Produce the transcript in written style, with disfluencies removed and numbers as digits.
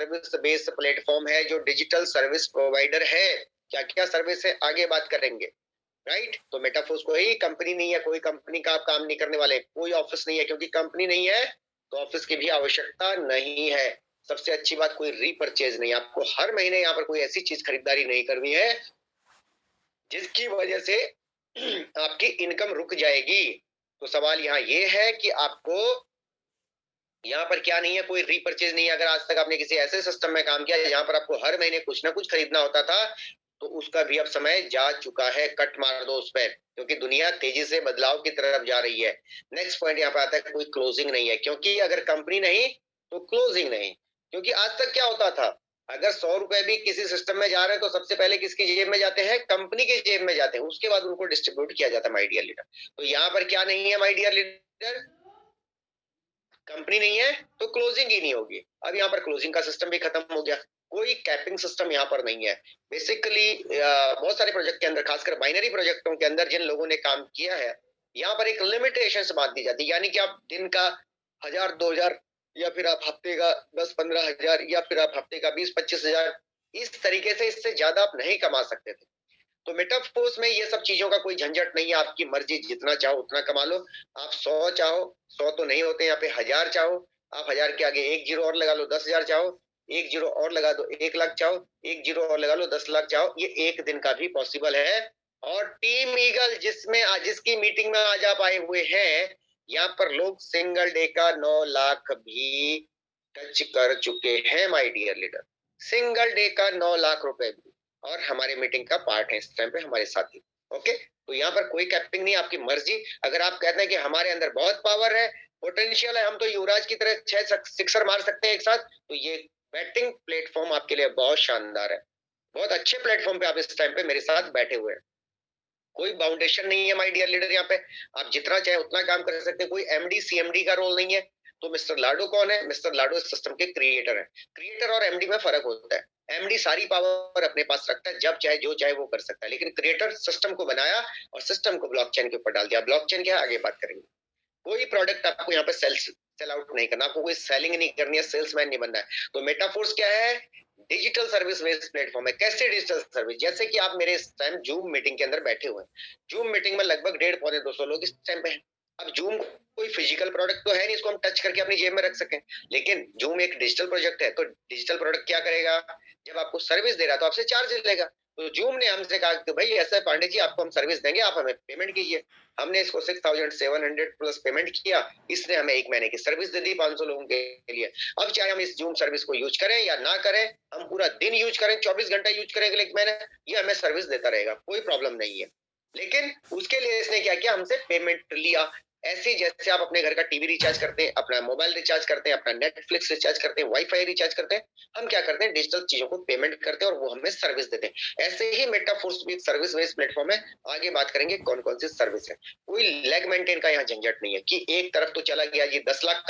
Service based platform है, जो digital service provider है। क्या क्या सर्विस है आगे बात करेंगे, राइट। तो मेटाफोर्स कोई कंपनी नहीं है, कोई कंपनी का आप काम नहीं करने वाले, कोई ऑफिस नहीं है, क्योंकि कंपनी नहीं है तो ऑफिस की भी आवश्यकता नहीं है। सबसे अच्छी बात, कोई रीपरचेज नहीं, आपको हर महीने यहाँ पर कोई ऐसी चीज खरीदारी नहीं करनी है जिसकी वजह से आपकी इनकम रुक जाएगी। तो सवाल यहाँ ये है कि आपको यहाँ पर क्या नहीं है, कोई रीपरचेज नहीं है। अगर आज तक आपने किसी ऐसे सिस्टम में काम किया जहां पर आपको हर महीने कुछ ना कुछ खरीदना होता था, तो उसका भी अब समय जा चुका है, कट मार दो उस पर, क्योंकि दुनिया तेजी से बदलाव की तरफ जा रही है। नेक्स्ट पॉइंट यहाँ पे आता है, कोई क्लोजिंग नहीं है, क्योंकि अगर कंपनी नहीं तो क्लोजिंग नहीं। क्योंकि आज तक क्या होता था, अगर 100 रुपए भी किसी सिस्टम में जा रहे हैं तो सबसे पहले किसकी जेब में जाते हैं, कंपनी की जेब में जाते हैं, उसके बाद उनको डिस्ट्रीब्यूट किया जाता है माय डियर लीडर। तो यहाँ पर क्या नहीं है माय डियर लीडर, कंपनी नहीं है तो क्लोजिंग ही नहीं होगी। अब यहाँ पर क्लोजिंग का सिस्टम भी खत्म हो गया, कोई कैपिंग सिस्टम यहाँ पर नहीं है। बेसिकली बहुत सारे प्रोजेक्ट के अंदर, खासकर बाइनरी प्रोजेक्टों के अंदर जिन लोगों ने काम किया है, यहाँ पर एक लिमिटेशन बांध दी जाती है, यानी कि आप दिन का 1000 2000, या फिर आप हफ्ते का 10 15 हजार, या फिर आप हफ्ते का 20 25 हजार, इस तरीके से इससे ज्यादा आप नहीं कमा सकते थे। तो मेटाफोर्स में ये सब चीजों का कोई झंझट नहीं है, आपकी मर्जी, जितना चाहो उतना कमा लो। आप 100 चाहो, 100 तो नहीं होते यहाँ पे, 1000 चाहो, आप 1000 के आगे एक जीरो और लगा लो, 10,000 चाहो, एक जीरो और लगा दो, 1 लाख चाहो, एक जीरो और लगा लो, 10 लाख चाहो, ये एक दिन का भी पॉसिबल है। और टीम ईगल जिसमें आज, जिसकी मीटिंग में आज आप आए हुए हैं, यहाँ पर लोग सिंगल डे का 9 लाख भी टच कर चुके हैं my dear leader. Single day का 9 लाख रुपए भी, और हमारे मीटिंग का पार्ट है इस टाइम पे हमारे साथी। ओके, तो यहाँ पर कोई कैपिंग नहीं, आपकी मर्जी। अगर आप कहते हैं कि हमारे अंदर बहुत पावर है, पोटेंशियल है, हम तो युवराज की तरह 6 सिक्सर मार सकते हैं एक साथ, तो ये बैटिंग प्लेटफॉर्म आपके लिए बहुत शानदार है। बहुत अच्छे प्लेटफॉर्म पे आप इस टाइम पे मेरे साथ बैठे हुए हैं। कोई बाउंडेशन नहीं है माय डियर लीडर, यहाँ पे आप जितना चाहे उतना काम कर सकते हैं, कोई एमडी सीएमडी का रोल नहीं है। तो मिस्टर लाडो कौन है, मिस्टर लाडो इस सिस्टम के क्रिएटर है। क्रिएटर और एमडी में फर्क होता है, एमडी सारी पावर अपने पास रखता है, जब चाहे जो चाहे वो कर सकता है, लेकिन क्रिएटर सिस्टम को बनाया और सिस्टम को ब्लॉकचेन के ऊपर डाल दिया। ब्लॉकचेन क्या है आगे बात करेंगे। कोई प्रोडक्ट आपको यहाँ पे सेल आउट नहीं करना, आपको कोई सेलिंग नहीं करनी है, सेल्समैन नहीं बनना है। तो मेटाफोर्स क्या है, डिजिटल सर्विस बेस्ड प्लेटफॉर्म है। कैसे डिजिटल सर्विस, जैसे कि आप मेरे इस टाइम जूम मीटिंग के अंदर बैठे हुए हैं, जूम मीटिंग में लगभग 150 पौने 200 लोग इस टाइम पे हैं। अब जूम कोई फिजिकल प्रोडक्ट तो है नहीं, इसको हम टच करके अपनी जेब में रख सकें, लेकिन जूम एक डिजिटल प्रोजेक्ट है। तो डिजिटल प्रोडक्ट क्या करेगा, जब आपको सर्विस दे रहा है तो आपसे चार्ज लेगा। तो जूम ने हमसे कहा कि भाई ऐसा है पांडे जी, आपको हम सर्विस देंगे, आप हमें पेमेंट कीजिए। हमने इसको 6700 प्लस पेमेंट किया, इसने हमें 1 महीने की सर्विस दे दी 500 लोगों के लिए। अब चाहे हम इस जूम सर्विस को यूज करें या ना करें, हम पूरा दिन यूज करें, 24 घंटा यूज करें अगले 1 महीने, ये हमें सर्विस देता रहेगा, कोई प्रॉब्लम नहीं है। लेकिन उसके लिए इसने क्या किया, हमसे पेमेंट लिया। ऐसे जैसे आप अपने घर का टीवी रिचार्ज करते हैं, अपना मोबाइल रिचार्ज करते हैं, अपना नेटफ्लिक्स रिचार्ज करते हैं, वाईफाई रिचार्ज करते हैं, हम क्या करते हैं, डिजिटल चीजों को पेमेंट करते हैं और वो हमें सर्विस देते हैं। ऐसे ही मेटाफोर्स भी एक सर्विस बेस्ड प्लेटफॉर्म है। आगे बात करेंगे कौन कौन सी सर्विस है। कोई लेग मेंटेन का यहाँ झंझट नहीं है कि एक तरफ तो चला गया जी 10 लाख का